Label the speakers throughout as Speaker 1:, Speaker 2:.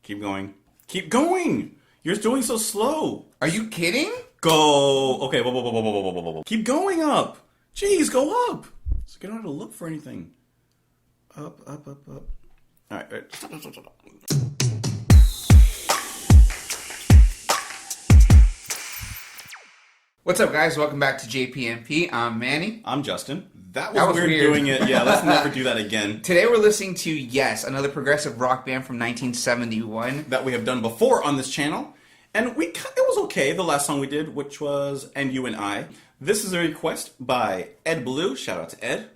Speaker 1: Keep going. Keep going! You're doing so slow.
Speaker 2: Are you kidding?
Speaker 1: Go. Okay, whoa. Keep going up. Jeez, go up. So you don't have to look for anything. Up. All right. Stop.
Speaker 2: What's up, guys? Welcome back to JPMP. I'm Manny.
Speaker 1: I'm Justin. That was weird doing it. Yeah, let's never do that again.
Speaker 2: Today we're listening to Yes, another progressive rock band from 1971.
Speaker 1: That we have done before on this channel. And it was okay, the last song we did, which was And You and I. This is a request by Ed Blue, shout out to Ed,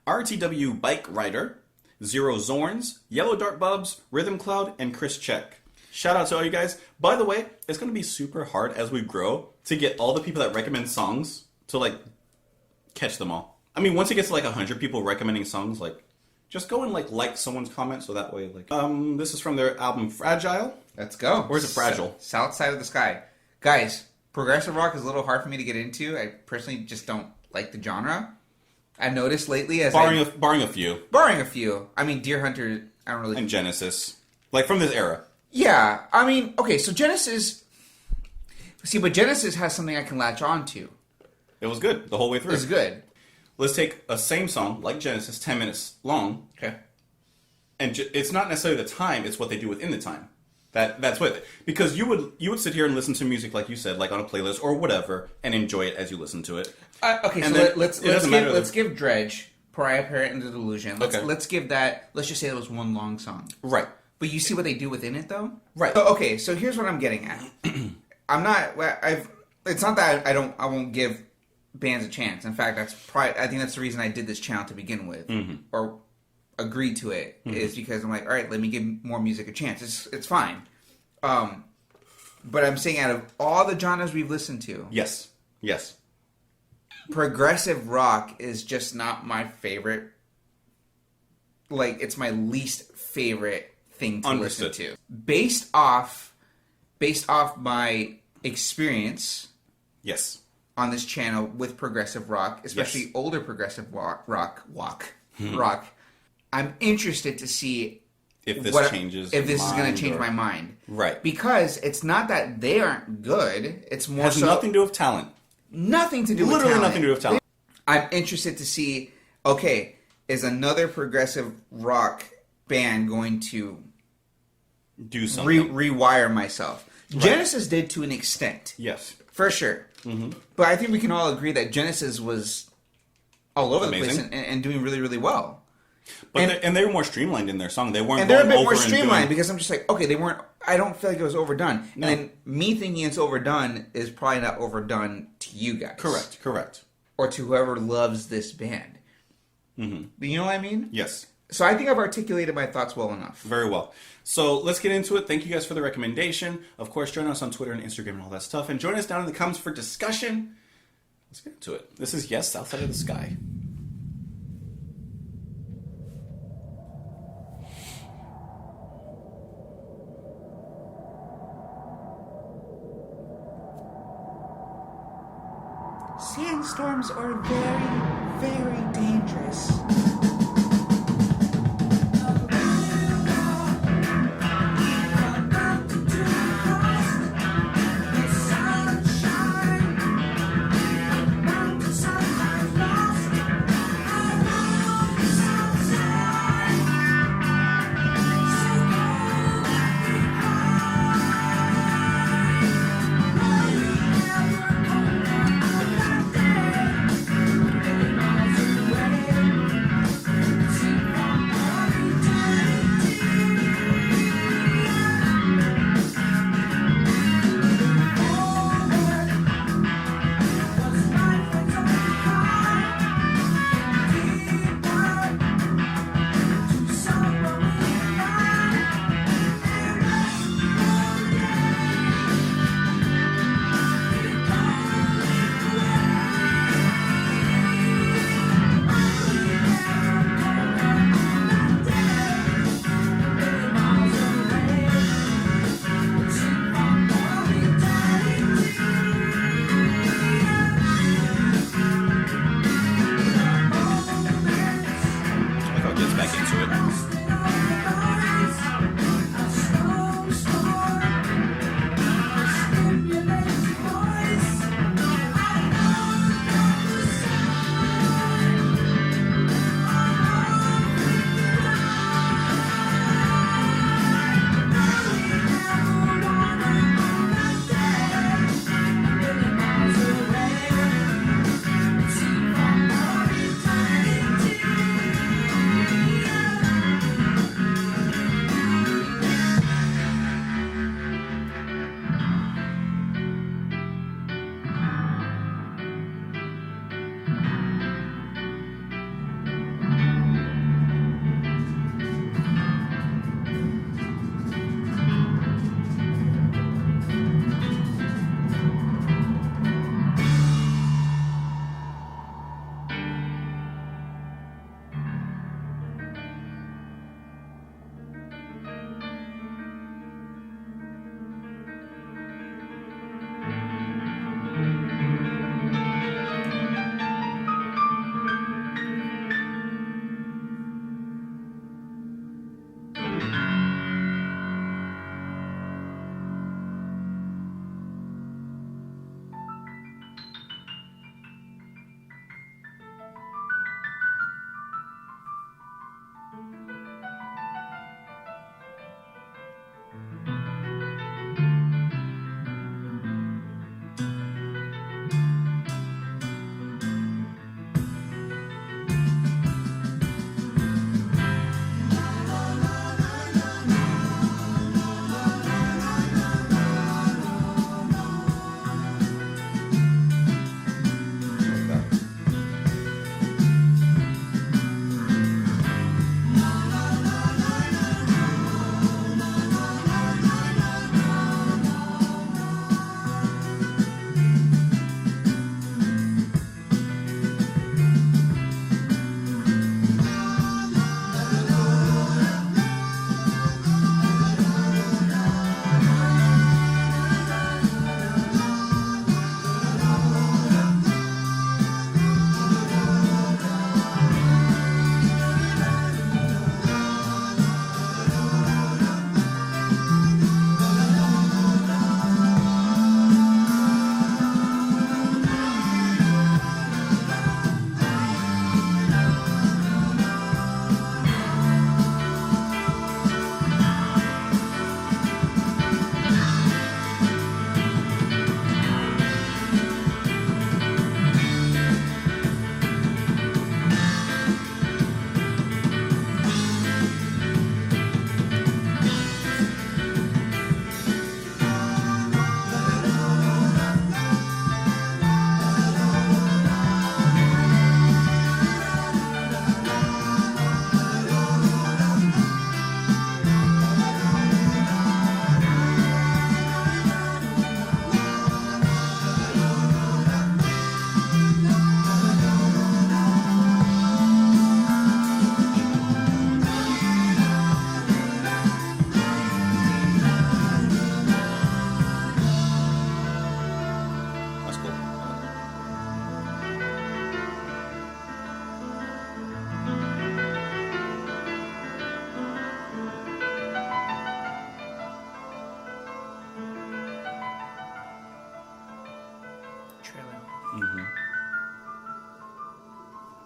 Speaker 1: RTW Bike Rider, Zero Zorns, Yellow Dart Bubs, Rhythm Cloud, and Chris Check. Shout out to all you guys. By the way, it's going to be super hard as we grow to get all the people that recommend songs to, catch them all. I mean, once it gets to, 100 people recommending songs, just go and, like someone's comment, so that way, this is from their album Fragile.
Speaker 2: Let's go.
Speaker 1: Or is it Fragile?
Speaker 2: South Side of the Sky. Guys, progressive rock is a little hard for me to get into. I personally just don't like the genre. I've noticed lately as
Speaker 1: Barring a few.
Speaker 2: Barring a few. I mean, Deer Hunter, I don't really...
Speaker 1: And Genesis. From this era.
Speaker 2: Yeah, I mean, okay, so Genesis... See, but Genesis has something I can latch on to.
Speaker 1: It was good the whole way through.
Speaker 2: It's good.
Speaker 1: Let's take a same song, like Genesis, 10 minutes long.
Speaker 2: Okay.
Speaker 1: And it's not necessarily the time, it's what they do within the time. That's with it. Because you would sit here and listen to music, like you said, on a playlist or whatever, and enjoy it as you listen to it.
Speaker 2: Okay,
Speaker 1: and
Speaker 2: so let's give Dredge, Pariah, Parent, and the Delusion. Let's give that, let's just say it was one long song.
Speaker 1: Right.
Speaker 2: But you see what they do within it, though?
Speaker 1: Right.
Speaker 2: So here's what I'm getting at. It's not that I won't give bands a chance. In fact, I think that's the reason I did this channel to begin with, or agreed to it, is because I'm like, all right, let me give more music a chance. It's fine. But I'm saying out of all the genres we've listened to,
Speaker 1: yes,
Speaker 2: progressive rock is just not my favorite. It's my least favorite thing to listen to. Based off my experience.
Speaker 1: Yes.
Speaker 2: On this channel with progressive rock, especially older progressive rock. I'm interested to see
Speaker 1: if this changes.
Speaker 2: If this is going to change my mind,
Speaker 1: right?
Speaker 2: Because it's not that they aren't good. It's more
Speaker 1: has nothing to do with talent.
Speaker 2: Nothing to do with
Speaker 1: literally
Speaker 2: talent.
Speaker 1: Nothing to do with talent.
Speaker 2: I'm interested to see. Okay, is another progressive rock band going to
Speaker 1: do something?
Speaker 2: Rewire myself. Right. Genesis did to an extent.
Speaker 1: Yes.
Speaker 2: For sure. Mm-hmm. But I think we can all agree that Genesis was all over the place and doing really, really well.
Speaker 1: But they were more streamlined in their song. They weren't.
Speaker 2: And they're a bit more streamlined because I'm just like, okay, they weren't. I don't feel like it was overdone. No. And then me thinking it's overdone is probably not overdone to you guys.
Speaker 1: Correct.
Speaker 2: Or to whoever loves this band.
Speaker 1: Mm-hmm.
Speaker 2: You know what I mean?
Speaker 1: Yes.
Speaker 2: So I think I've articulated my thoughts well enough.
Speaker 1: Very well. So let's get into it. Thank you guys for the recommendation. Of course, join us on Twitter and Instagram and all that stuff. And join us down in the comments for discussion. Let's get into it. This is Yes, South Side of the Sky.
Speaker 2: Sandstorms are very, very dangerous.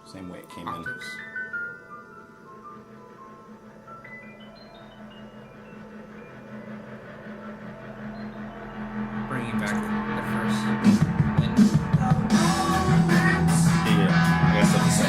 Speaker 1: Same way it came
Speaker 2: Octaves. Bringing back the first wind.
Speaker 1: in. Yeah, I got stuff to say.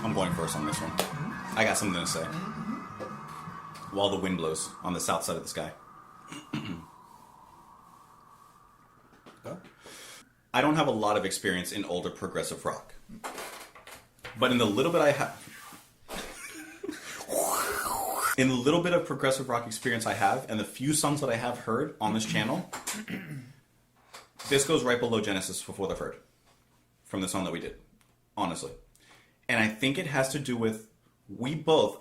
Speaker 1: I'm going first on this one. I got something to say. While the wind blows on the south side of the sky. I don't have a lot of experience in older progressive rock. But in the little bit I have... in the little bit of progressive rock experience I have, and the few songs that I have heard on this channel, this goes right below Genesis Before the Herd. From the song that we did. Honestly. And I think it has to do with... We both...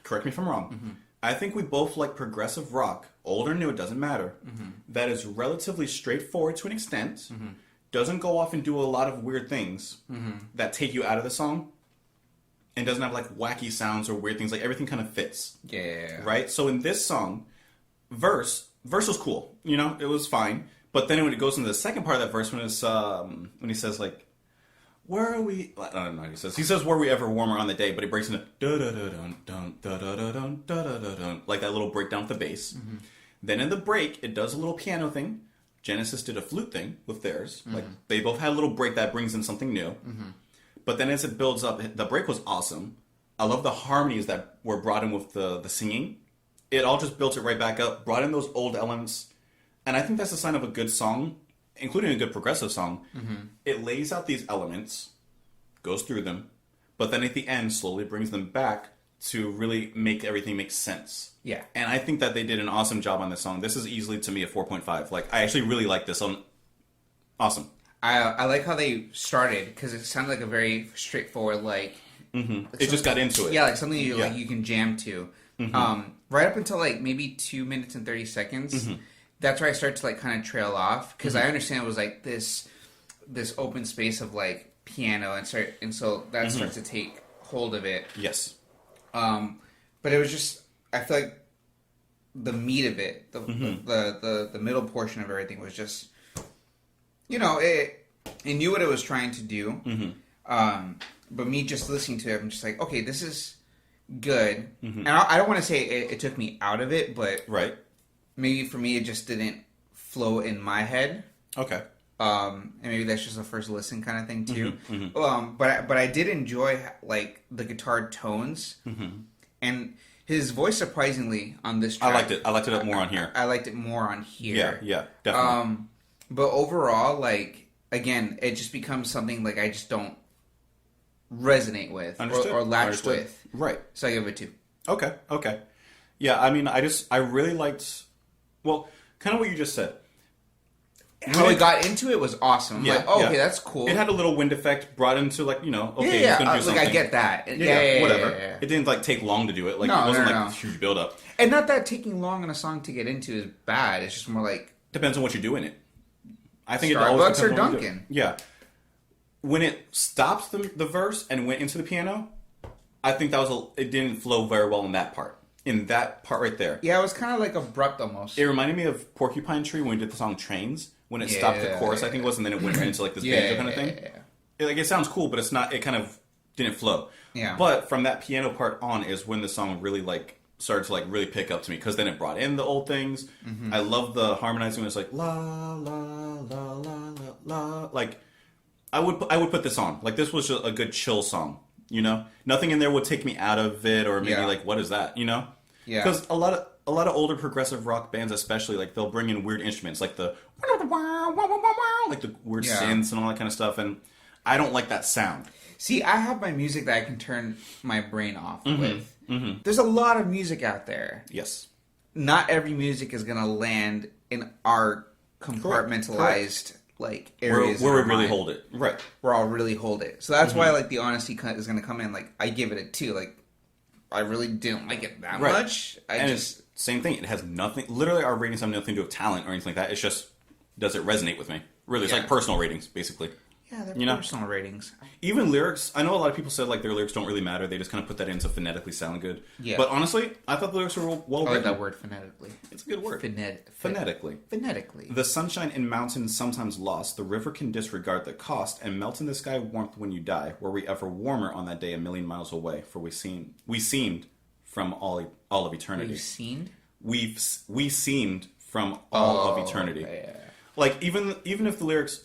Speaker 1: correct me if I'm wrong. I think we both like progressive rock, old or new, it doesn't matter, that is relatively straightforward to an extent, doesn't go off and do a lot of weird things that take you out of the song, and doesn't have like wacky sounds or weird things. Like everything kind of fits.
Speaker 2: Yeah.
Speaker 1: Right? So in this song, verse was cool. You know, it was fine. But then when it goes into the second part of that verse, when it's when he says like, where are we? I don't know what he says. He says, were we ever warmer on the day? But he breaks into da-da-da-dun-dun, like that little breakdown with the bass. Then in the break, it does a little piano thing. Genesis did a flute thing with theirs. Like they both had a little break that brings in something new. But then as it builds up, the break was awesome. I love the harmonies that were brought in with the singing. It all just built it right back up, brought in those old elements. And I think that's a sign of a good song, including a good progressive song. It lays out these elements, goes through them, but then at the end slowly brings them back to really make everything make sense.
Speaker 2: Yeah.
Speaker 1: And I think that they did an awesome job on this song. This is easily, to me, a 4.5. Like, I actually really like this song. Awesome.
Speaker 2: I like how they started, because it sounded like a very straightforward, like...
Speaker 1: It just got into it.
Speaker 2: Yeah, like something like you can jam to. Right up until like maybe 2 minutes and 30 seconds, that's where I start to like kind of trail off, because I understand it was like this open space of like piano, and so that starts to take hold of it.
Speaker 1: Yes.
Speaker 2: But it was just, I feel like the meat of it, the middle portion of everything was just, you know, it knew what it was trying to do. But me just listening to it, I'm just like, okay, this is good. And I don't want to say it took me out of it, but maybe for me it just didn't flow in my head.
Speaker 1: Okay.
Speaker 2: And maybe that's just a first listen kind of thing too. But I did enjoy like the guitar tones, and his voice surprisingly on this track.
Speaker 1: I liked it more on here.
Speaker 2: I liked it more on here.
Speaker 1: Yeah, definitely.
Speaker 2: But overall, like again, it just becomes something like I just don't resonate with or latch with.
Speaker 1: Right.
Speaker 2: So I give it 2.
Speaker 1: Okay. Yeah, I mean, I really liked, well, kind of what you just said.
Speaker 2: how he got into it was awesome. I'm like, okay, that's cool.
Speaker 1: It had a little wind effect brought into like, he's gonna do something.
Speaker 2: Like I get that.
Speaker 1: Whatever.
Speaker 2: Yeah.
Speaker 1: It didn't like take long to do it. Like it wasn't like a huge build up.
Speaker 2: And not that taking long in a song to get into is bad. It's just more like
Speaker 1: depends on what you do in it. I think
Speaker 2: Starbucks or Dunkin'.
Speaker 1: Yeah. When it stopped the verse and went into the piano, I think it didn't flow very well in that part. In that part right there.
Speaker 2: Yeah, it was kind of like abrupt almost.
Speaker 1: It reminded me of Porcupine Tree when we did the song Trains. When it stopped the chorus, I think it was, and then it went right into like this banjo kind of thing. It sounds cool, but it's not. It kind of didn't flow.
Speaker 2: Yeah.
Speaker 1: But from that piano part on is when the song really like started to like really pick up to me, because then it brought in the old things. Mm-hmm. I love the harmonizing when it's like la la la la la la. Like I would put this on. Like this was just a good chill song. You know, nothing in there would take me out of it or maybe like what is that? You know.
Speaker 2: Yeah.
Speaker 1: Because a lot of older progressive rock bands, especially, like they'll bring in weird instruments, like the weird synths and all that kind of stuff, and I don't like that sound.
Speaker 2: See, I have my music that I can turn my brain off with. Mm-hmm. There's a lot of music out there.
Speaker 1: Yes.
Speaker 2: Not every music is gonna land in our compartmentalized like areas
Speaker 1: where we really hold it. Right.
Speaker 2: Where I'll really hold it. So that's why like the honesty is gonna come in. Like I give it a 2. Like I really didn't like it that much.
Speaker 1: It's same thing. It has nothing. Literally, our ratings have nothing to do with talent or anything like that. It's just, does it resonate with me? Really, it's like personal ratings, basically.
Speaker 2: Yeah, they're personal ratings.
Speaker 1: Even lyrics. I know a lot of people said like their lyrics don't really matter. They just kind of put that in to phonetically sound good.
Speaker 2: Yeah.
Speaker 1: But honestly, I thought the lyrics were well written.
Speaker 2: I like that word, phonetically.
Speaker 1: It's a good word.
Speaker 2: Phonetically. Phonetically.
Speaker 1: The sunshine in mountains sometimes lost. The river can disregard the cost and melt in the sky warmth when you die. Were we ever warmer on that day a million miles away? For we seemed from all of eternity.
Speaker 2: You seemed?
Speaker 1: We seemed from all of eternity.
Speaker 2: Okay, yeah.
Speaker 1: Like even if the lyrics,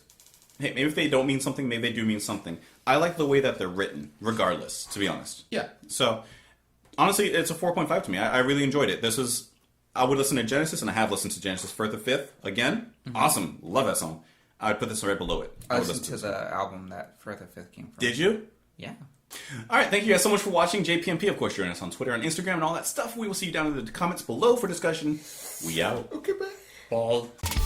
Speaker 1: hey, maybe if they don't mean something, maybe they do mean something. I like the way that they're written, regardless. To be honest.
Speaker 2: Yeah.
Speaker 1: So honestly, it's a 4.5 to me. I really enjoyed it. I would listen to Genesis, and I have listened to Genesis for the 5th again. Mm-hmm. Awesome, love that song. I would put this right below it.
Speaker 2: I listened to the album that For the 5th came from.
Speaker 1: Did you?
Speaker 2: Yeah.
Speaker 1: All right, thank you guys so much for watching JPMP. Of course, join us on Twitter and Instagram and all that stuff. We will see you down in the comments below for discussion. We out.
Speaker 2: Okay, bye.
Speaker 1: Bye.